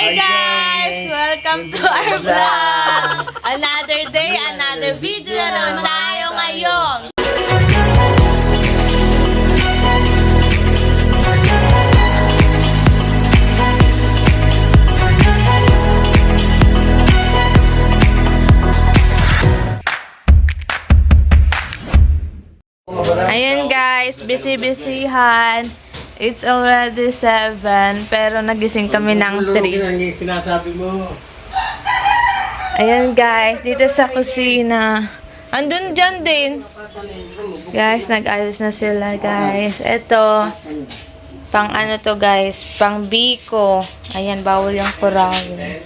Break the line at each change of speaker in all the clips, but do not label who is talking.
Hi guys! Welcome to our vlog! Another day, another video na naman tayo ngayon! Ayan guys, busy-busyhan. It's already 7, pero nagising kami ng 3.
Sinasabi mo.
Ayan guys, dito sa kusina. Andun dyan din. Guys, nag-ayos na sila guys. Ito, pang ano to guys, pang biko. Ayan, bawal yung kurawin.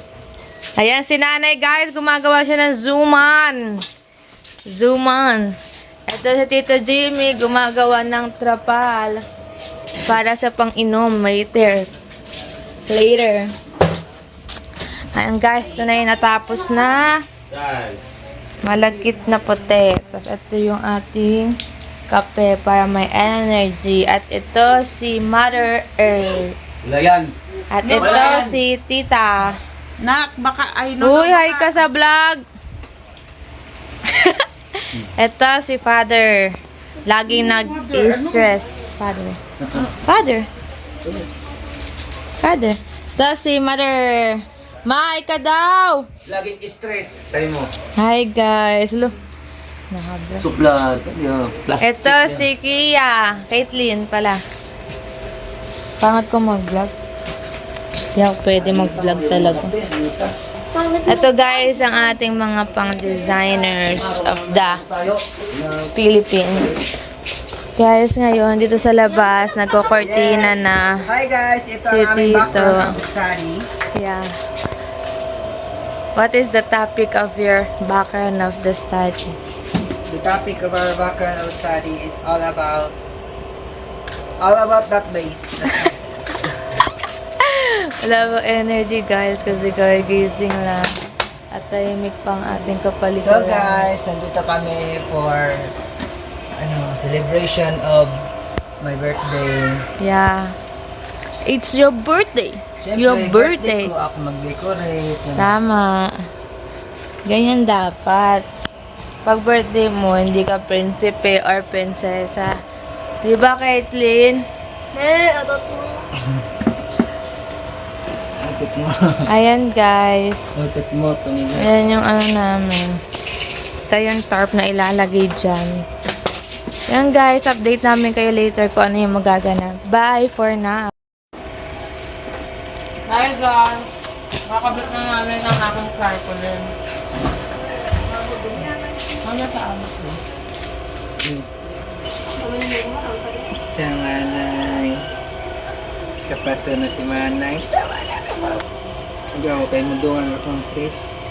Ayan, si nanay guys, gumagawa siya ng zoom-on. Zoom-on. Ito si Tito Jimmy, gumagawa ng trapal. Para sa pang-inom later. Ayan guys, ito na yung natapos na. Malagkit na puti. Tapos ito yung ating kape para may energy. At ito si Mother Earth.
Layan.
At ito si Tita.
Nak, baka ay
Uy, hi ka sa vlog. Ito si Father. Lagi nag-stress. Father. Ito si Mother. Mai ka daw.
Laging stress. Sabi mo.
Hi guys. Look. Nakabla.
Suplad. Plastic.
Ito si Kia. Caitlyn pala. Pangat ko mag-vlog. Hindi ako pwede mag-vlog talaga. Ito guys, ang ating mga pang-designers of the Philippines. Guys, ngayon, dito sa labas, nagko-cortina na.
Hi guys, ito
Si
ang aming
Tito.
background of study.
Yeah. What is the topic of your background of the study?
The topic of our background of study is all about that base.
Wala ba energy guys kasi gising lang. At tahimik pang ating
So
kapaligiran.
guys, nandito kami for celebration of my birthday.
Yeah. It's your birthday.
Siyempre,
Your birthday.
ko, ako mag-decorate.
Tama. Ganyan dapat. Pag birthday mo, hindi ka prinsipe or prinsesa. Di ba, Caitlyn?
Atot mo.
Ayan, guys.
Atot mo, tumigas.
Ayan yung ano namin. Ito yung tarp na ilalagay dyan. Ayan, guys. Update namin kayo later kung ano yung magaganap. Bye for now. Hi, guys. Makabit na namin ang aking tarpaulin. Ano sa amas mo?
Siya manay. Kapaso na si manay. Ikaw, kayo mundungan akong plates.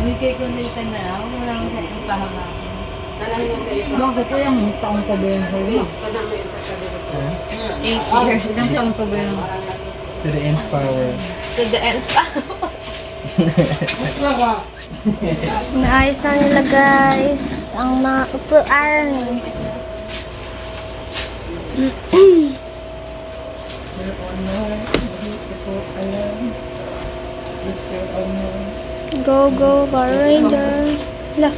Hindi kayo kundita na ako. Wala akong sakong pahamakin. Bakit ko yung taong ka ba yung sa'yo? 8 years. Ilang taong ka ba yung?
To the nth power.
To the end pa. Naayos na nila guys ang mga upuan. Go, go, Power Ranger. La.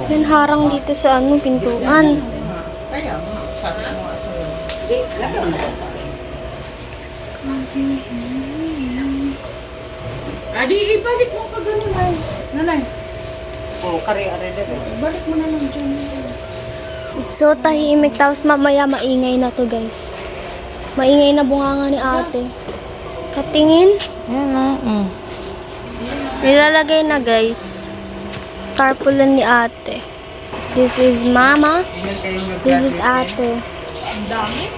Yan harang dito sa pintuan.
Kaya, sabi mo aso. Adi, ibalik mo pa gano'n, Nay. Nanay. Oo, kari-ari din. Ibalik mo na lang dyan.
It's so tahimik, tapos mamaya maingay na to guys. Maingay na bunganga ni ate. Katingin. Nilalagay na guys. Tarpaulin ni ate. This is mama. This is ate.
Ang dami.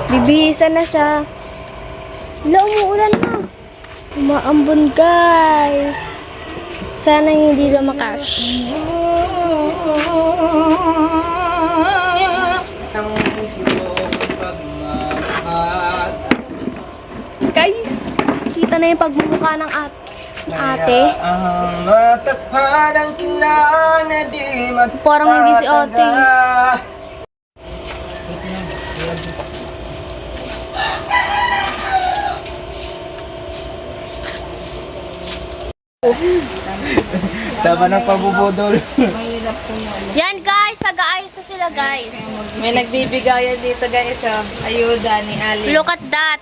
Bibihisan na siya. Hala, umuulan na. Umaambon guys. Sana hindi lumakash. Guys, kita na yung pagmumukha ng ate. ni ate.
Ang matakpan ang kinang na di magtataga.
Parang hindi si ate.
Tama ng pabubudol.
Yan guys, nag-aayos na sila guys.
May nagbibigayan dito guys, ayuda ni Ali.
Look at that.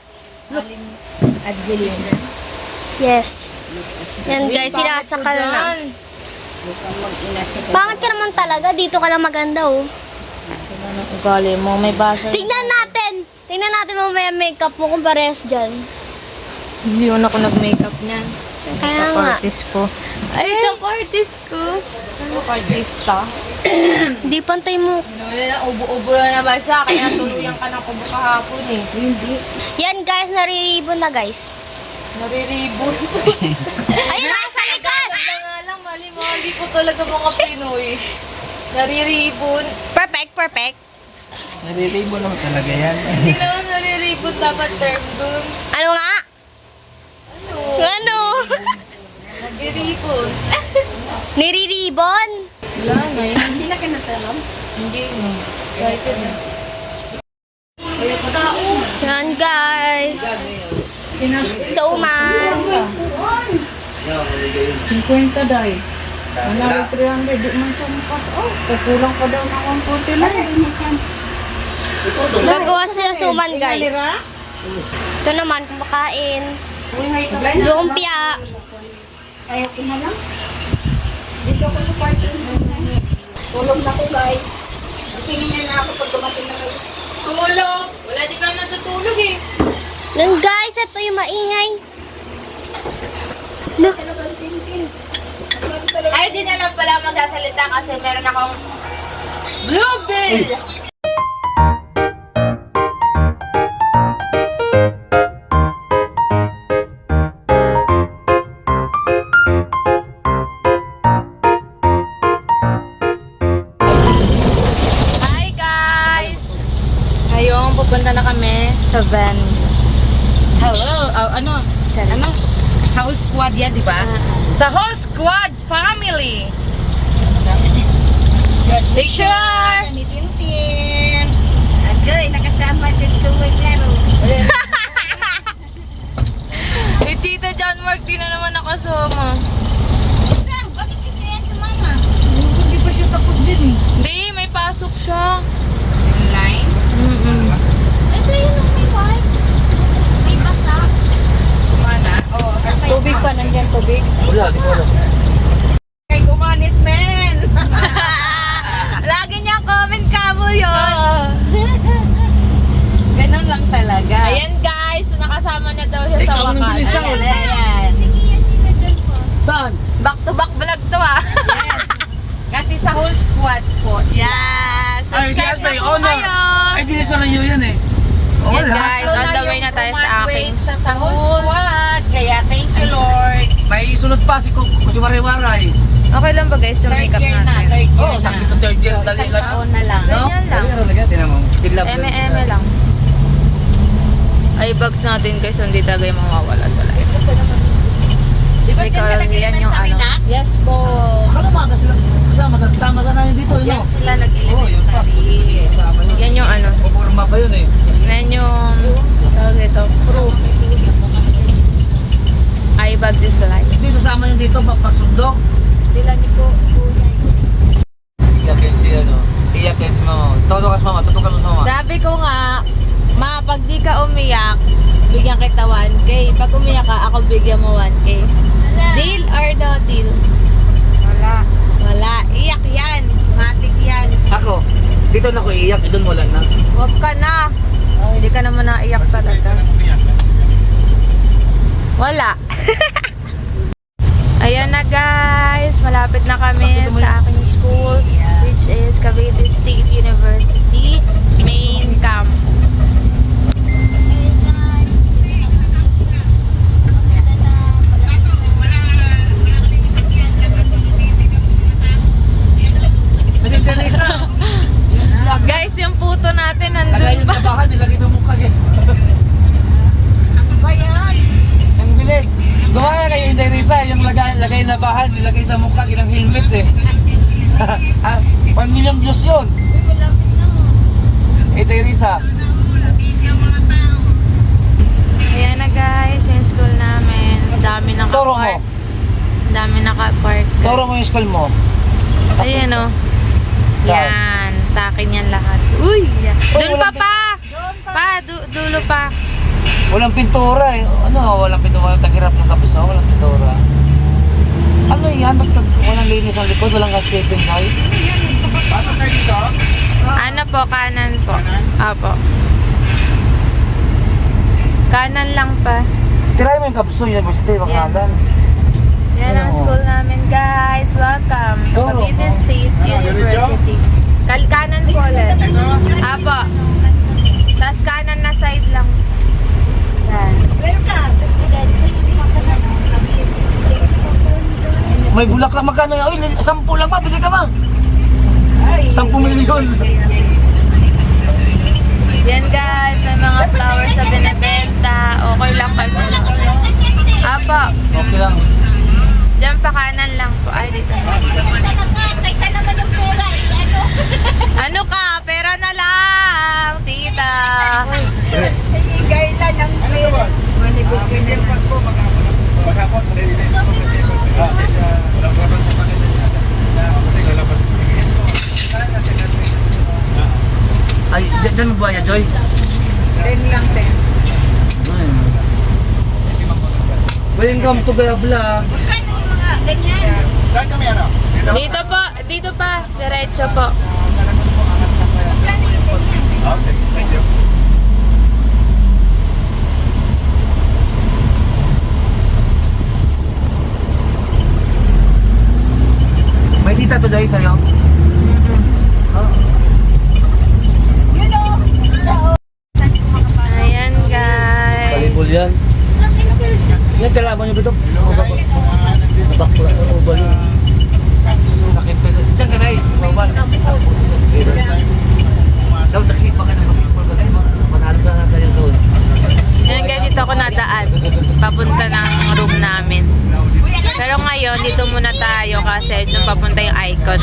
At Jillian.
Yes. Yan guys, sinasakal na. Pangit ka naman talaga, dito ka lang maganda oh.
Ugali mo, may basa.
Tingnan natin! Tingnan natin mamaya makeup mo kung parehas dyan.
Hindi mo na ako nag-makeup niyan.
Kaya nga.
Artist ko. Ay, makeup artist ko. Ano artista?
Di pantay mo.
Ubo-ubo na naman siya, kaya tuluyan ka ng kubo kahapon eh. Hindi.
Yan guys, nariribon na guys.
Nariribon.
Ayun na, sa likod!
Wala nga lang, mali-mali po talaga mga Pinoy. Nariribon.
Perfect, perfect.
Nalilibo naman talaga yan.
Hindi naman nariribon, dapat term doon.
Ano nga? Ano?
Nariribon.
Niriribon?
Wala na yun.
Hindi na kinatanong.
Hindi mo. Kahit na.
Yan guys. So man.
50 day. Wala 300, di man siya makas. Oh, kukulang pa daw ng 149.
Gagawa sila suman guys. Ito naman, kumakain. Lumpia.
Ayaw ko na lang. Dito ako sa party. Tulog na ko guys. Singin niya na ako pag dumating na kayo.
Tulog! Wala di ka matutulog eh.
Yan guys, ito yung maingay. Look.
Ay, di na lang pala magsasalita kasi meron akong bluebill! Hi guys! Ngayon, pupunta na kami sa van.
Hello. Ano? Anong sa whole squad yan, di ba? Sa whole squad family.
Picture!
Ni Tintin. Agoy, nakasama din ko maglaro.
Si Tito John Mark, di na naman nakasama.
Bakit hindi yan sa mama? Hindi pa siya tapos dyan eh.
Hindi, may pasok siya.
Line?
Ito yung may vibes. May basa.
Kumana? Oo. Tubig pa, nandyan tubig.
Wala, di ko alam.
Kay kumanit, men!
Lagi niya comment ka mo yun.
Ganun lang talaga.
Ayan guys, so nakasama niya daw siya sa wakas.
Ayan, ayan.
Saan?
Back to back vlog to ah.
Yes. Kasi sa whole squad po.
Yes!
Ay, si
Subscribe na
Ashley,
po
oh, no.
kayo!
Ay, di sa nanyo yan eh. Oo,
Yan
lahat.
guys, on the way na tayo sa aking
Sa whole
school.
squad. Kaya thank you Lord.
May sunod pa si Kusiwaray-waray.
Okay lang ba guys yung
Third
makeup
year na.
natin?
Third year
Oo,
na.
sakit to third year,
So,
dali
isang
lang.
taon na lang.
Ganyan lang.
Dali lang, tinan mo. Tiglab.
Eme lang. Ay bags natin guys, hindi talaga yung mawawala sa life.
Di ba dyan ka
Because yan yung
nag-elementary
ano.
na?
Yes po.
Akala mo, sila kasama sa namin dito, yun
Diyan
o.
sila
Oo, yun pa.
nag-elementary.
Kasama yun.
Yan yung ano.
Pupurma pa yun eh.
Yan yung tawag dito, proof. Ay bags is life.
Hindi sasama yun dito, pagsundok.
Sila ni ko.
Iyakin si ano. Iyakin si mama. Todo ka sa mama, tutukan mo sa mama.
Sabi ko nga, ma, pag di ka umiyak, bigyan kita 1K. Pag umiyak ka, ako bigyan mo 1K. Deal or no deal?
Wala.
Wala. Iyak yan. Matik yan.
Ako, dito na ako iiyak, doon wala na.
Huwag ka na. Hindi ka naman naiyak talaga. Wala. Ayan na guys, malapit na kami sa aking school, which is Cavite State University main campus.
Kasi Teresa,
Guys, yung puto natin
lagay
nandun
yung
pa.
tabakan, nilagay sa mukha eh.
Ba yan?
Ang bilig. Gawa nga kayo yung Teresa, yung kinabahan, nilagay sa mukha, ginang helmet eh. 1 million views yun. Teresa.
Ayan na guys, yung school namin. Dami
Toro mo.
naka-park. Dami naka-park.
Toro mo yung school mo.
Ayan o.
Saan?
Yan. Sa akin yan lahat. Uy! Yan. Doon pa
walang
pa! Pa, dulo pa.
Walang pintura eh. Ano, walang pintura. Tagirap yung kabisa, walang pintura. Ano yan? Ba't walang linis ang likod? Walang escaping light? Pasok tayo dito?
Ano po, kanan po. Apo. Kanan lang pa.
Tirahin mo yung Kabso University, Bakalan.
Yan ang
Ano?
school namin guys. Welcome to
Toro.
Cavite State University. Kanan po ulit. Apo. Tapos kanan na side lang. Yan.
Welcome to the city of Cavite State.
May bulak lang magkano yan. Uy, 10 lang ba? Bigay ka ma.
Ay,
10 milyon.
Yan guys, may mga flowers sa binibenta. Okay lang pa. Apo.
Okay lang.
Diyan pa kanan lang po. Ay, dito.
Kaysa naman yung pera, ano?
Ano ka? Pera na lang, tita.
Higay na ng pera. Manibig ka na lang.
Ay, dyan mo ba yan, Joy?
10 lang, 10.
Welcome to Gaya Vlog.
Magkano yung mga ganyan?
Dito po, dito pa. Diretso po.
Magkano yung ganyan?
May tita to, Joy, sa'yo?
You know, saan ko makapasok?
Ayan guys.
Balibol yan. Yan, kalaban nyo ba ito? Bakla, ubal yun. Sakit pa. Diyan ka na eh. Bawal. Daw, taksi pa ka ng basketball ka tayo. Panalo sana tayo doon.
Ayan guys, dito ako nadaan. Papunta ng room namin. Pero ngayon, dito muna tayo kasi doon papunta yung icon.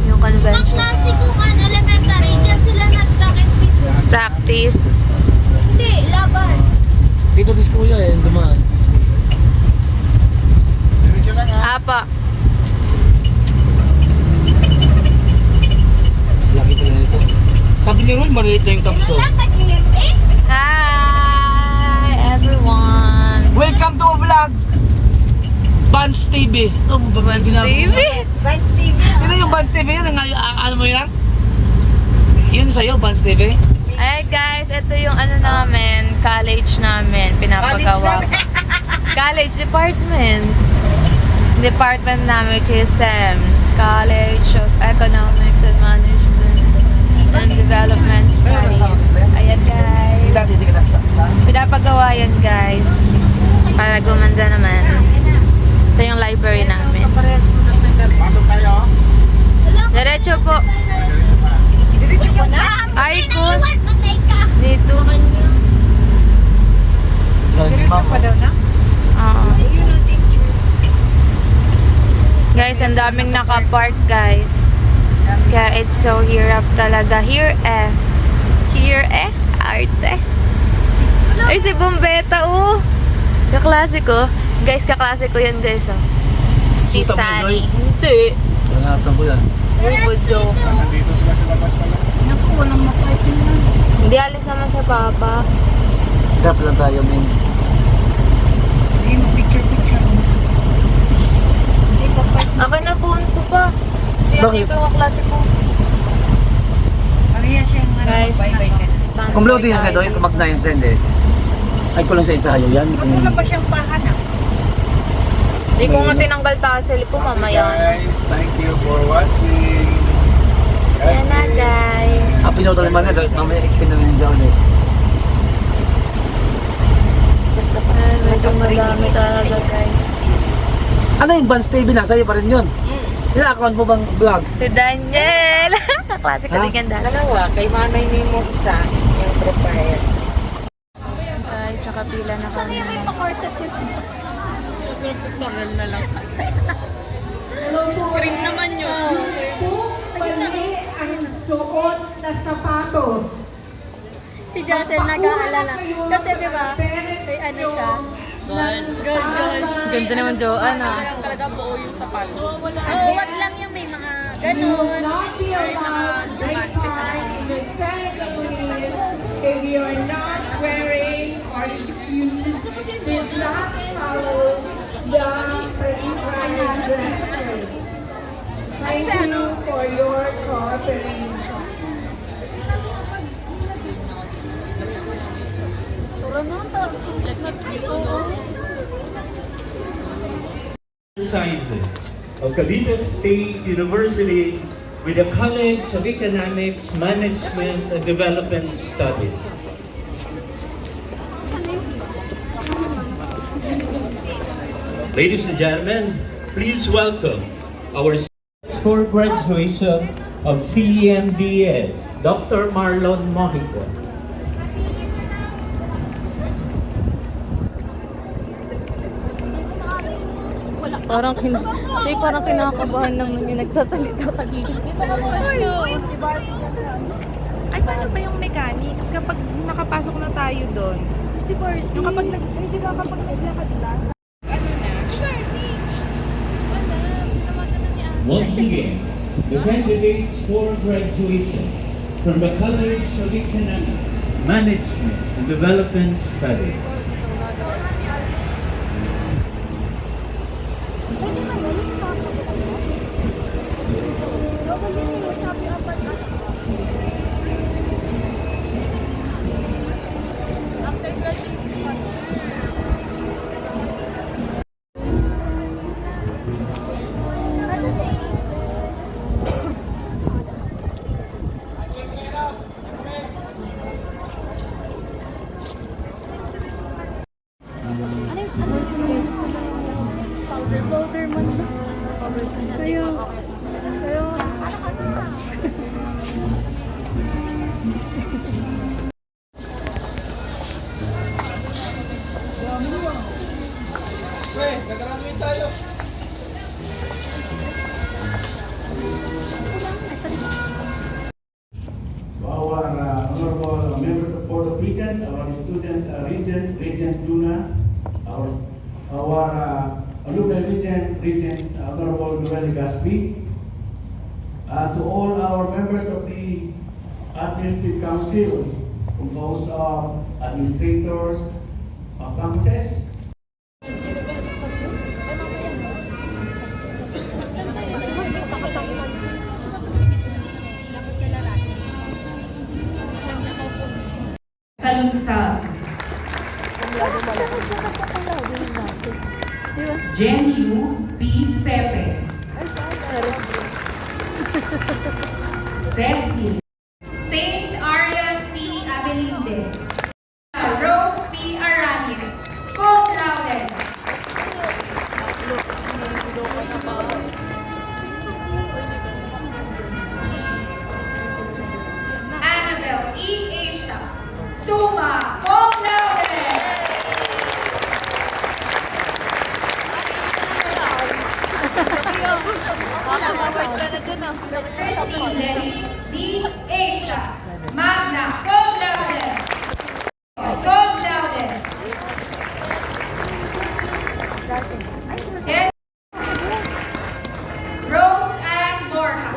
Yung convention.
Klase kung ano, elementary, dyan sila nag-track and field.
Practice.
Hindi, laban.
Dito dis kuya eh, dumaan.
Apa.
Laki pala nito. Sabi niya ron, maliit na yung Kabso.
Dapat kliyente?
Hi everyone.
Welcome to vlog! Bans TV.
Once TV.
Vance TV.
Sino yung Bans TV yun? Ano mo yan? Yun sa'yo, Bans TV?
Ay guys, ito yung ano namin, college namin, pinapagawa. College department. Department namin which is SEMS, College of Economics and Management and Development Studies. Ayan guys.
Hindi ka nakasaksa.
Pinapagawa yan guys. Para gumanda naman. Ito yung library namin.
Parehas mo na pinag-
Pasok tayo.
Diretso po.
Diretso ko na.
Icon.
Patay ka.
Dito.
Diretso pa daw na?
Oo.
Yun ang teacher.
Guys, ang daming nakapark guys. Kaya it's so hirap talaga. Here arte. Ay, si Bombeta, oh. Kaklase ko. Guys, kaklase ko yan, guys, oh. Si
Kita mo, Joy?
Sunny. Hindi.
Pangatang ko yan.
Uy, budyo.
Naku, walang maparking na.
Hindi alis naman sa papa.
Drop lang tayo, men.
Hindi mo picture-picture. Hindi pa pa.
Akin na phone ko pa. Siya
Bakit?
ko yung kaklase ko.
Parehas siyang ano.
Guys,
bye-bye ka na.
standby
Kung blow din yan
tayo.
sa'yo, tumak na yun send eh. Ay, ko lang sa ensayo yan. Kung...
Wala pa siyang pahanap.
Hindi ko nga tinanggal tassel ko mamaya.
Guys, thank you for watching.
Ayan na, guys.
Ah, pinautal naman na. Mamaya extend na rin siya ulit.
Ay, medyo madami talaga, guys.
Ano yung Bans TV na? Sa'yo pa rin yun. Ilang account mo bang vlog?
Si Daniel. Kaklase ko
Ha?
din yan, Daniel.
Dalawa, kay Manay Nemo isa, yung profile.
Guys, nakapila na kami. pictorial na lang sa
Hello po.
Cream naman yun.
Po, mali ang suot na sapatos.
Si Jocel nag-aalala. Kasi di ba, may ano siya.
Ganda naman Joanne ah. Talaga buo yung sapatos.
Oo, wag lang yung may mga
You will
ganun.
not be allowed to take part in the ceremonies if you are not wearing or if you did not follow the prescribed dress code. Thank you for your cooperation.
Sciences of Cavite State University with the College of Economics, Management and Development Studies. Ladies and gentlemen, please welcome our students for graduation of CEMDS, Dr. Marlon Mojica.
Parang kinakabahan naman yung nagsasalita kanina.
Ay, paano ba yung mechanics kapag nakapasok na tayo doon?
Si Percy.
Yung kapag di ba kapag naglakad na sa ano na? Percy! Wala, tinawagan na niya.
Once again, the candidates for graduation from the College of Economics, Management and Development Studies.
Pwede ba yan? Yung papa ko. Double yun yung sabi apat na. After graduation. Asa si powder man siya. Kayo.
To our honorable members of Board of Regents, our student Regent Luna, our alumni Regent Honorable Noel Gaspi, to all our members of the Administrative Council, composed of administrators of campuses,
Kalunsag. Jenyu P7. Cecil.
Faith Arian C. Abelinde. Rose P. Aranis. Cum laude. Annabelle E. Asia. Summa cum laude. Christy Leris D. Asia. Magna cum laude. Cum laude. Yes. Rose Ann Borja.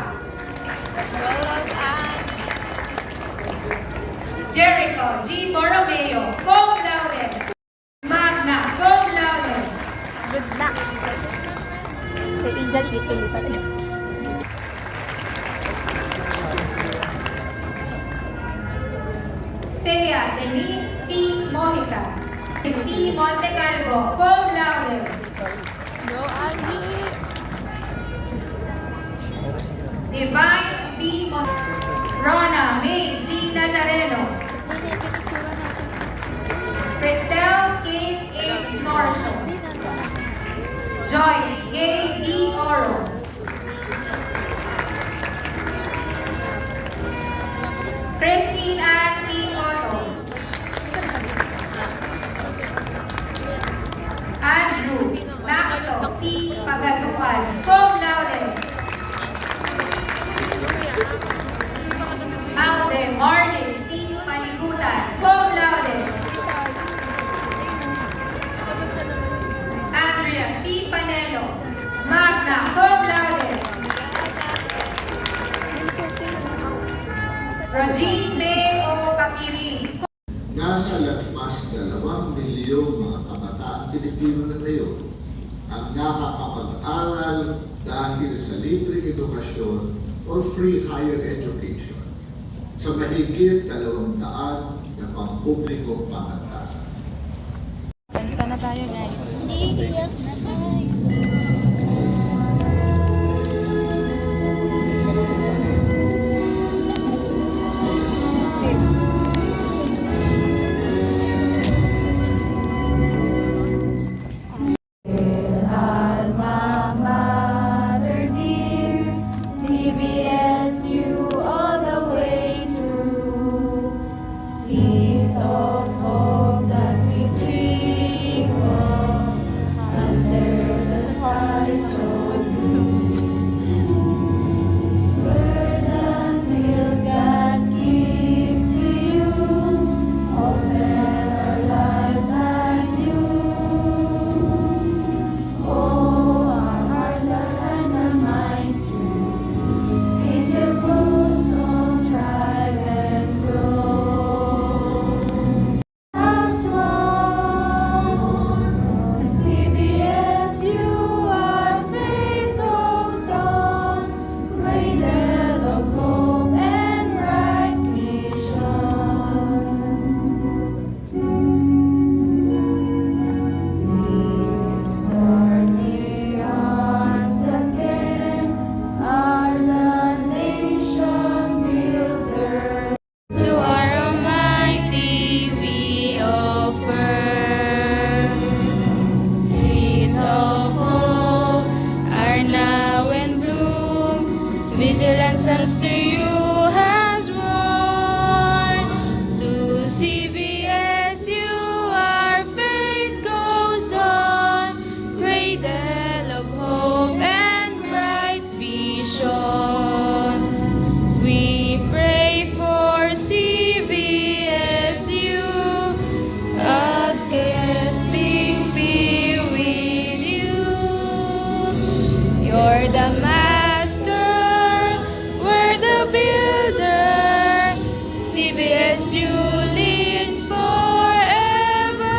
Jericho G. Borromeo. Cum laude. Magna cum laude.
Good luck. Kay Angel, ipili talaga.
Felia Denise C. Mojica. T. Montecalvo. Cum laude. Divine B. Rona May G. Nazareno. Cristel Kate H. Marshall. Joyce Gay D. Oro. Christine Ann P. Otto. Andrew Mac
C. Pagaduan, cum laude. Alde Marlin C. Palikutan, cum laude. Andrea C. Panelo, magna cum laude. Regine Leo Pakirin.
Nasa lagpas 2 milyong mga kabataang Pilipino na ngayon ang nakakapag-aral dahil sa libreng edukasyon or free higher education sa mahigit 200 na pampublikong pamantasan.
Kanta na tayo, guys.
Iiyak na tayo.
Mother dear, CBSU all the way through. Seeds of hope that we dream of under the sky so blue. Burden fields that give to you, open our lives anew. Oh, our hearts, our hands, our minds through. In your bosom, thrive and grow. Have sworn to CBSU, our faith goes on. Cradle of hope and bright vision. These stormy arms again are the nation builder. To our Almighty we offer seeds of hope are now in bloom. Vigilance unto you has worn. To CBSU our faith goes on. Cradle of hope and bright vision. We pray for CBSU, against being be with you. You're the master, we're the builder. CBSU lives forever.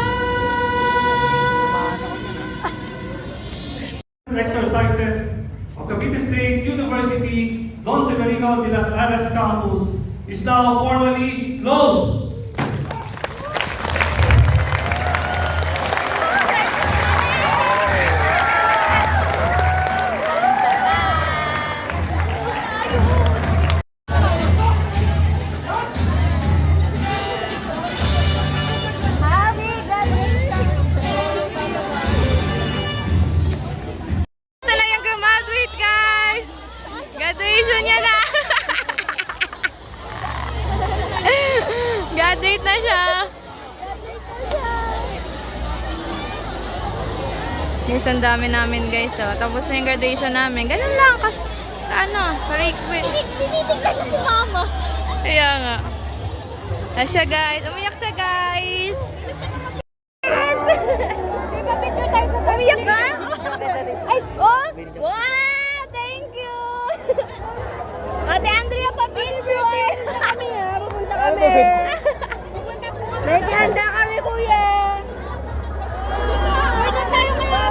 Exercises of Cavite State University Don Severino de las Alas campus is now formally closed.
Ito na yung graduate, guys! Graduation niya na! Graduate na siya! Minsan dami namin, guys, oh. Tapos na yung graduation namin. Ganun lang, pa-requit.
Tinitignan ko si mama.
Kaya nga. Siya, guys. Umiyak siya, guys!
May pa-picture tayo sa tabi. Umiyak ka? Ay, oh! Wow! Thank you! Ate Andrea, pa-picture! Kami ha, pupunta kami. Naghihanda kami, kuya. Wait lang tayo kaya.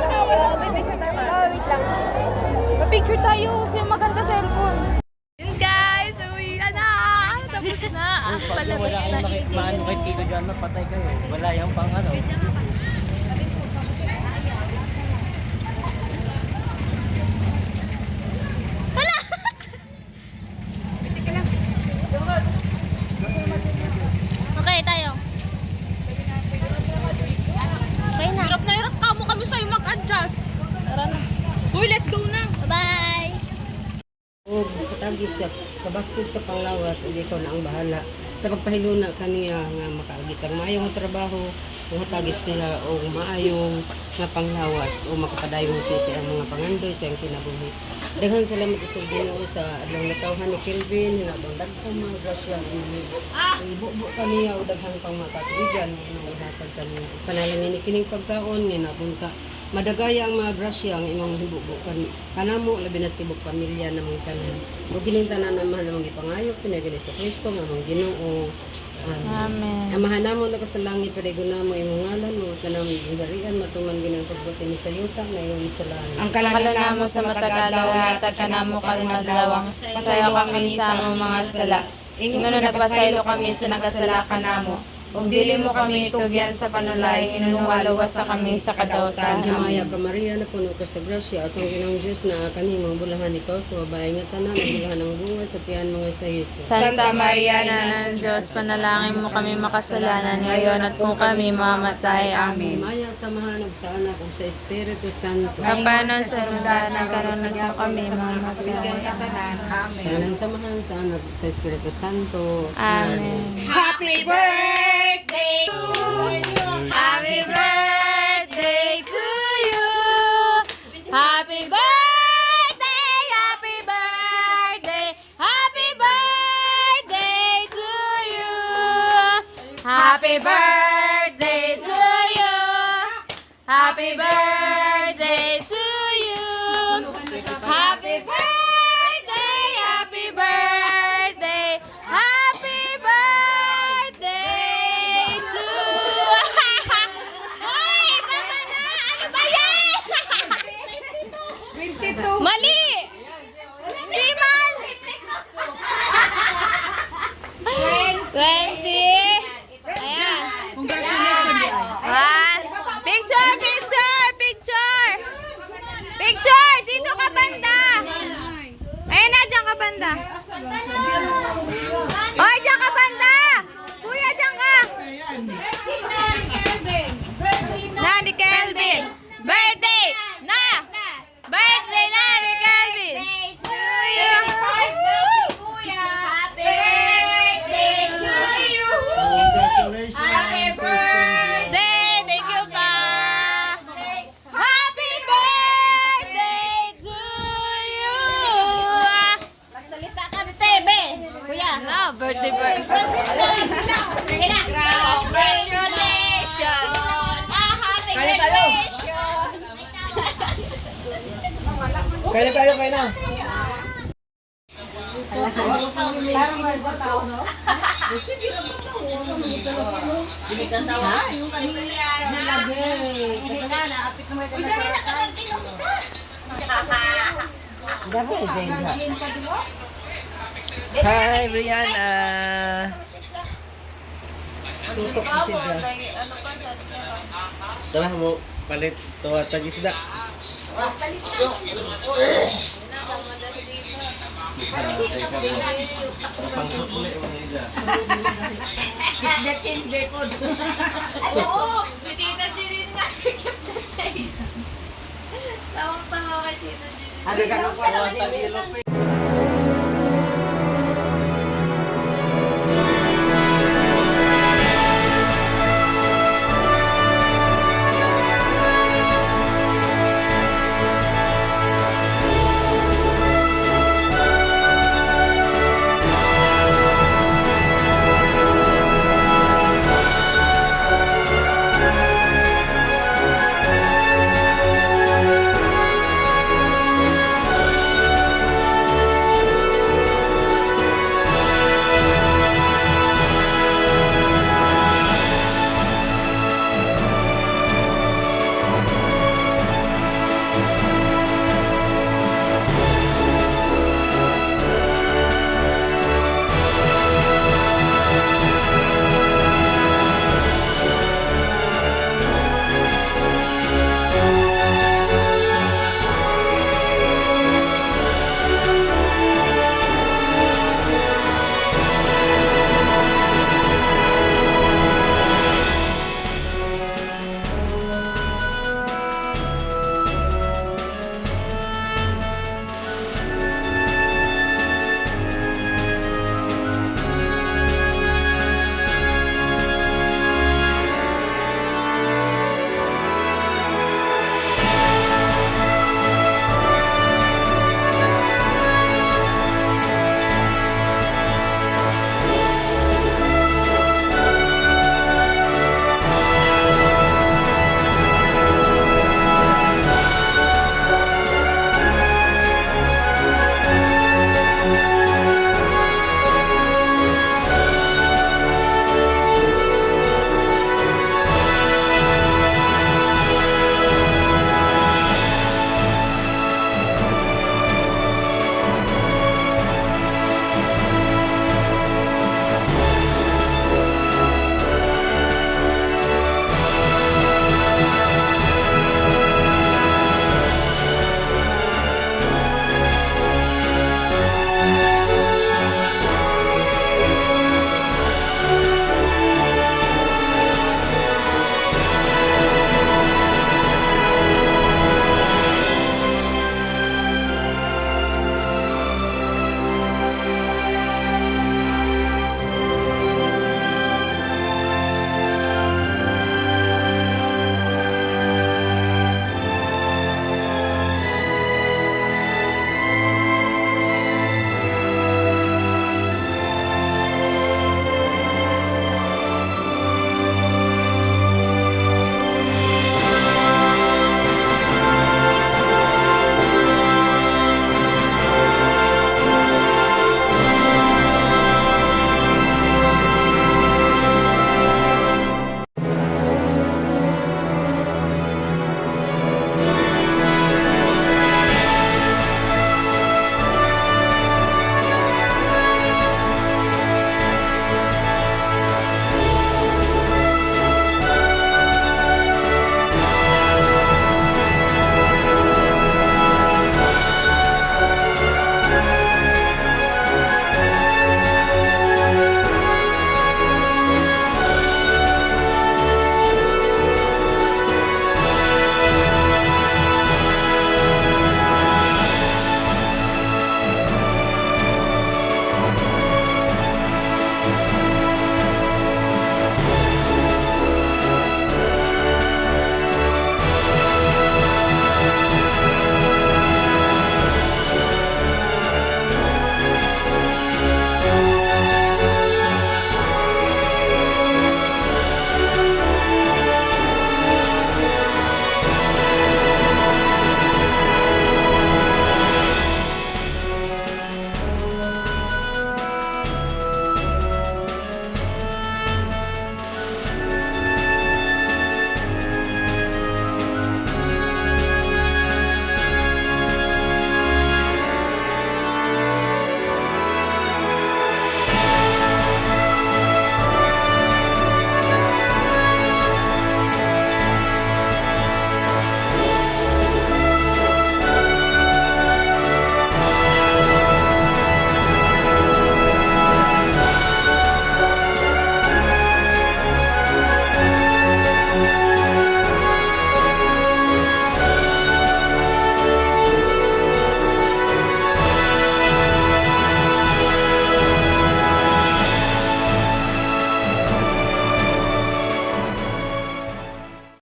Picture tayo. Wait lang. Pa-picture tayo kasi maganda cellphone.
Yun, guys! Uwi ka na! Tapos na! Palabas na.
Maano kay Tito John, patay kayo. Wala yung pang ano.
Okay, tayo.
Hirap na hirap ka mo kami sa'yo mag-adjust. Tara na. Uy, let's go na!
Bye!
Tagi siya, kabaskog sa panglawas, hindi ko na ang bahala. sa pagpahiluna kaniya nga makaagis ang maayong trabaho, matagis sila o maayong nga panglawas o makapadayon siya sa mga pangandoy sa iyang kinabuhi. Daghang salamat sa Ginoo sa adlaw natawhan ni Kelvin, hinabang daghang mga grasya ibubo kaniya o daghang pang makatuigan nga ihatag kaniya. Panalangin ni kining pagkaon nga nabunta madagaya ang mga grasya ang imong hibubo kanamo labi na sa tibok pamilya namong tanan. Ug kining tanan naman namang gipangayo pinagi ni Kristo nga among Ginoo.
Amen.
Amahan namo na sa langit padayon namo imong ngalan mo kanang gibarian matuman ginang pagbuti ni sa yuta na iyon sa langit.
Ang kalangit namo sa matag-adlaw hatag kanamo karon adlawang pasayo kami sa among mga sala. Ingon nagpasaylo kami sa nagasala kanamo. Ug dili mo kami tugyan sa panulay, inunwalawas sa kami sa kadautan.
Amaya ka Maria na puno ka sa grasya at ang ginang Diyos na kanimo bulahan ikaw sa babae nga tanan ang bulahan ng bunga sa tiyan mga sa Jesus.
Santa Maria na ng Diyos, panalangin mo kami makasalanan ngayon at kung kami mamatay. Amen.
Maya samahan og sa anak ug sa Espiritu Santo.
Kapanon sa nagdanan nagkaroon na kami mamatay.
Amen. Samahan sa anak ug sa Espiritu Santo.
Amen.
Happy birthday to
Happy birthday to you. Happy birthday, happy birthday, happy birthday to you. Happy birthday to you. Happy birthday to you. Happy birthday, happy birthday, happy birthday to Hoy, tama na! Ano ba yan? 22. Mali! Di man! 20. Ayan. Congratulations. Picture, picture, picture. Picture, dito ka banda. Ayan na, dyan ka banda. Hoy, dyan ka banda. Kuya, dyan ka. Na ni Kelvin. Birthday na. Birthday na ni Kelvin. To you. Happy birthday to you. Happy birthday. Thank you pa. Happy birthday to you.
Magsalita ka, Tebe. Kuya.
No, birthday. Congratulations. Happy graduation.
Kaya na. Hi, Brianna. Tara mo palit tuwa tagisda.
Keep the change records. Oo, Tita Jeline nga. Keep the change. Tawang-tawa kay Tita Jeline.
Ano ka nang